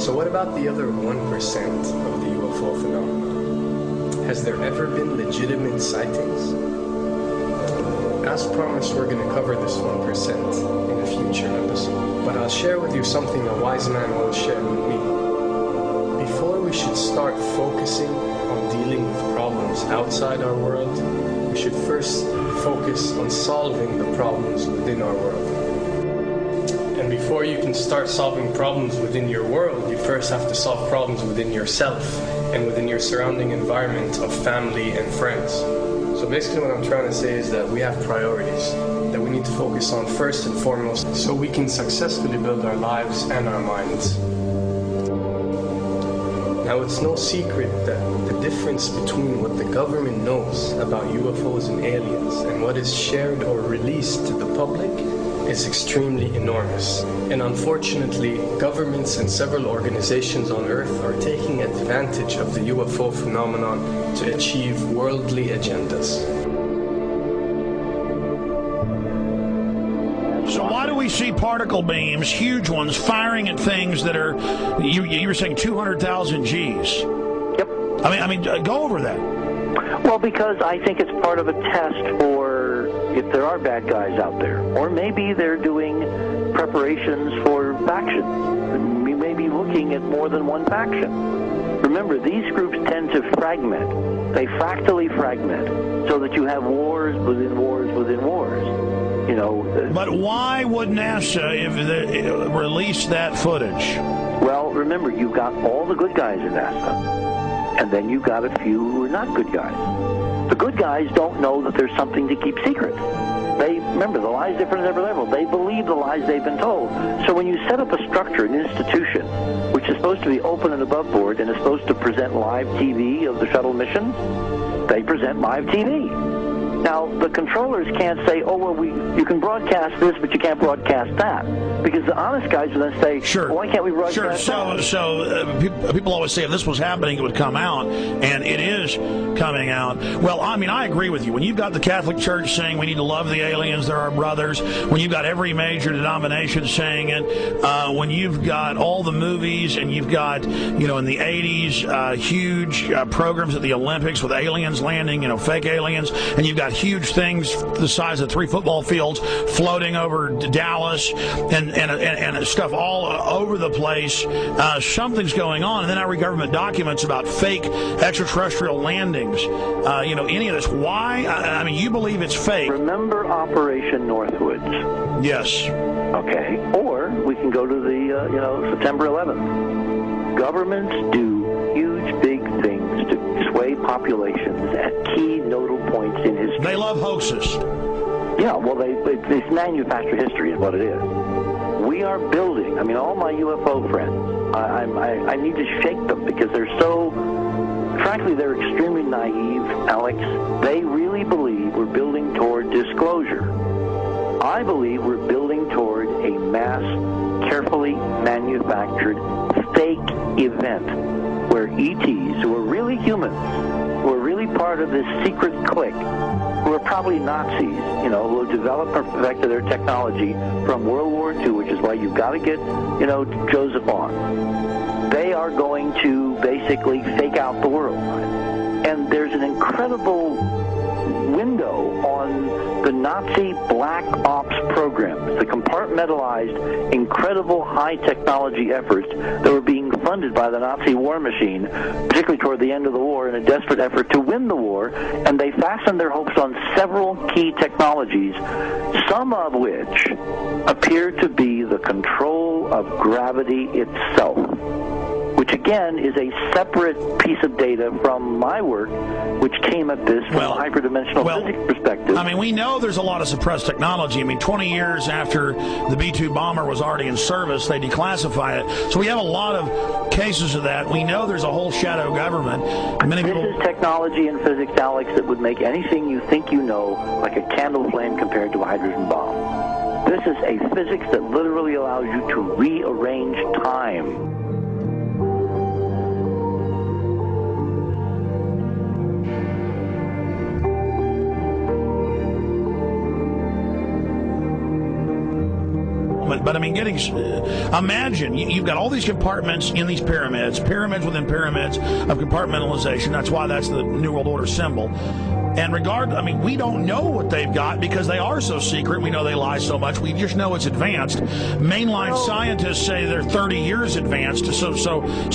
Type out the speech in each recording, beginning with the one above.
So what about the other 1% of the UFO phenomenon? Has there ever been legitimate sightings? As promised, we're going to cover this 1% in a future episode. But I'll share with you something a wise man once shared with me. Before we should start focusing on dealing with problems outside our world, we should first focus on solving the problems within our world. And before you can start solving problems within your world, you first have to solve problems within yourself and within your surrounding environment of family and friends. So basically what I'm trying to say is that we have priorities that we need to focus on first and foremost so we can successfully build our lives and our minds. Now, it's no secret that the difference between what the government knows about UFOs and aliens and what is shared or released to the public is extremely enormous. And unfortunately, governments and several organizations on Earth are taking advantage of the UFO phenomenon to achieve worldly agendas. So why do we see particle beams, huge ones, firing at things that are, you were saying 200,000 Gs? Yep. I mean, go over that. Well, because I think it's part of a test for if there are bad guys out there. Or maybe they're doing preparations for factions. We may be looking at more than one faction. Remember, these groups tend to fragment. They fractally fragment so that you have wars within wars within wars. You know. But why would NASA release that footage? Well, remember, you've got all the good guys in NASA, and then you've got a few who are not good guys. The good guys don't know that there's something to keep secret. Remember, the lie's different at every level. They believe the lies they've been told. So when you set up a structure, an institution, which is supposed to be open and above board and is supposed to present live TV of the shuttle mission, they present live TV. Now, the controllers can't say, oh, well, you can broadcast this, but you can't broadcast that. Because the honest guys will then say, sure. Well, why can't we broadcast that? So people always say if this was happening, it would come out, and it is coming out. Well, I mean, I agree with you. When you've got the Catholic Church saying we need to love the aliens, they're our brothers, when you've got every major denomination saying it, when you've got all the movies, and you've got, in the 80s, huge programs at the Olympics with aliens landing, fake aliens, and you've got huge things the size of 3 football fields floating over Dallas and stuff all over the place. Something's going on. And then I read government documents about fake extraterrestrial landings. Any of this. Why? I mean, you believe it's fake. Remember Operation Northwoods? Yes. Okay. Or we can go to the, September 11th. Governments do huge, big things to sway populations at key nodal points in history. They love hoaxes. Yeah, well, it's manufactured history is what it is. We are building, all my UFO friends, I need to shake them because they're so, frankly, they're extremely naive, Alex. They really believe we're building toward disclosure. I believe we're building toward a mass, carefully manufactured fake event where ETs, who are really humans, who are really part of this secret clique, who are probably Nazis, who have developed or perfected their technology from World War II, which is why you've got to get, Joseph on. They are going to basically fake out the world. And there's an incredible window on the Nazi black ops programs, the compartmentalized, incredible high technology efforts that were being funded by the Nazi war machine, particularly toward the end of the war in a desperate effort to win the war, and they fastened their hopes on several key technologies, some of which appear to be the control of gravity itself, which again is a separate piece of data from my work, which came at this from a hyperdimensional physics perspective. We know there's a lot of suppressed technology. 20 years after the B-2 bomber was already in service, they declassify it. So we have a lot of cases of that. We know there's a whole shadow government. This is technology in physics, Alex, that would make anything you think you know like a candle flame compared to a hydrogen bomb. This is a physics that literally allows you to rearrange time. But I mean, imagine you've got all these compartments in these pyramids within pyramids of compartmentalization. That's why that's the New World Order symbol. And we don't know what they've got because they are so secret. We know they lie so much. We just know it's advanced. Mainline scientists say they're 30 years advanced. So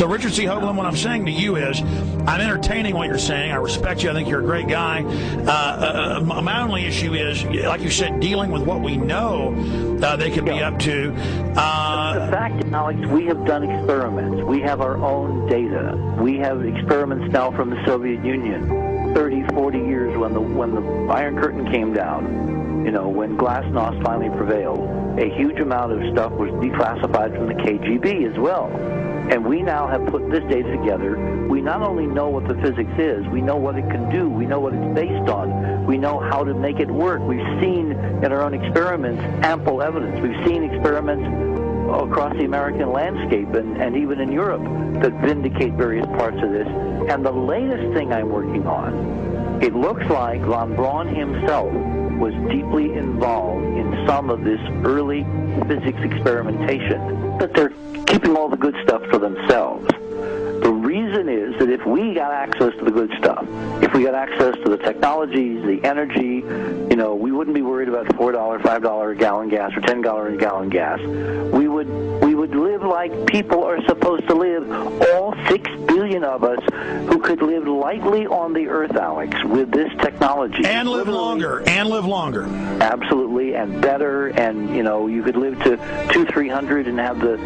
Richard C. Hoagland, what I'm saying to you is, I'm entertaining what you're saying. I respect you. I think you're a great guy. My only issue is, like you said, dealing with what we know they could be up to. The fact, Alex, we have done experiments. We have our own data. We have experiments now from the Soviet Union. 30, 40 years when the Iron Curtain came down, when Glasnost finally prevailed, a huge amount of stuff was declassified from the KGB as well. And we now have put this data together. We not only know what the physics is, we know what it can do, we know what it's based on, we know how to make it work. We've seen in our own experiments ample evidence. We've seen experiments across the American landscape and even in Europe that vindicate various parts of this. And the latest thing I'm working on, it looks like von Braun himself was deeply involved in some of this early physics experimentation, but they're keeping all the good stuff for themselves. The reason is that if we got access to the good stuff, if we got access to the technologies, the energy, we wouldn't be worried about $4, $5 a gallon gas or $10 a gallon gas. We would live like people are supposed to live, all 6 billion of us who could live lightly on the earth, Alex, with this technology. And live longer. Absolutely, and better, and you could live to 200-300 and have the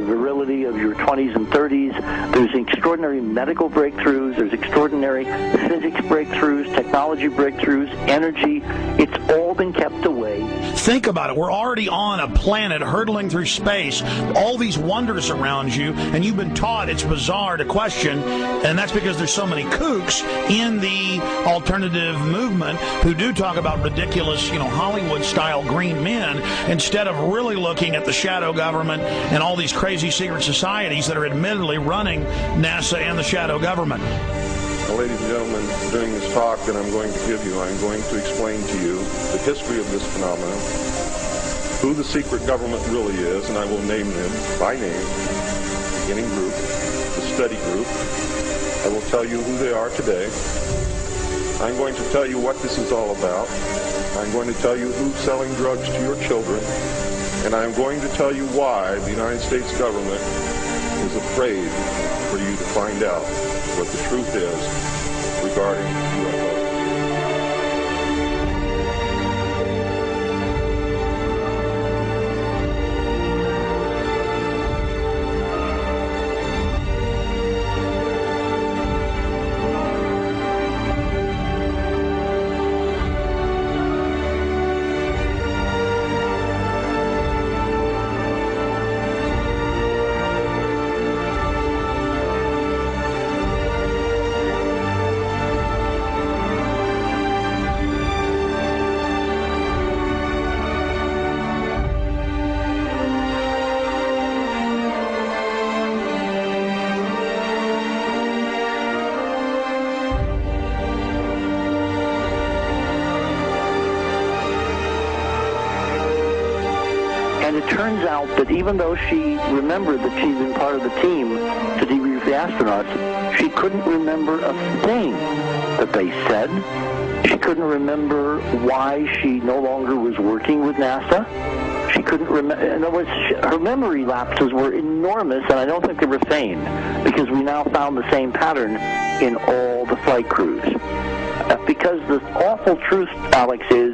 virility of your 20s and 30s. There's extraordinary medical breakthroughs, there's extraordinary physics breakthroughs, technology breakthroughs, energy. It's all been kept away. Think about it. We're already on a planet hurtling through space, all these wonders around you, and you've been taught it's bizarre to question, and that's because there's so many kooks in the alternative movement who do talk about ridiculous, Hollywood-style green men, instead of really looking at the shadow government and all these crazy secret societies that are admittedly running NASA and the shadow government. Now, ladies and gentlemen, during this talk that I'm going to give you, I'm going to explain to you the history of this phenomenon, who the secret government really is, and I will name them by name: beginning group, the study group. I will tell you who they are today. I'm going to tell you what this is all about. I'm going to tell you who's selling drugs to your children, and I'm going to tell you why the United States government is afraid for you to find out what the truth is regarding UFOs. And it turns out that even though she remembered that she'd been part of the team to debrief the astronauts, she couldn't remember a thing that they said. She couldn't remember why she no longer was working with NASA. She couldn't remember. In other words, her memory lapses were enormous, and I don't think they were feigned, because we now found the same pattern in all the flight crews. Because the awful truth, Alex, is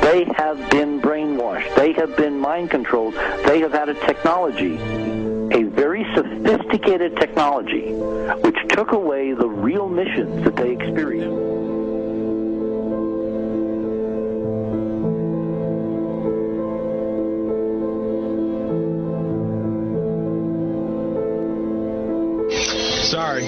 they have been brainwashed. They have been mind controlled. They have had a technology, a very sophisticated technology, which took away the real missions that they experienced. Sorry.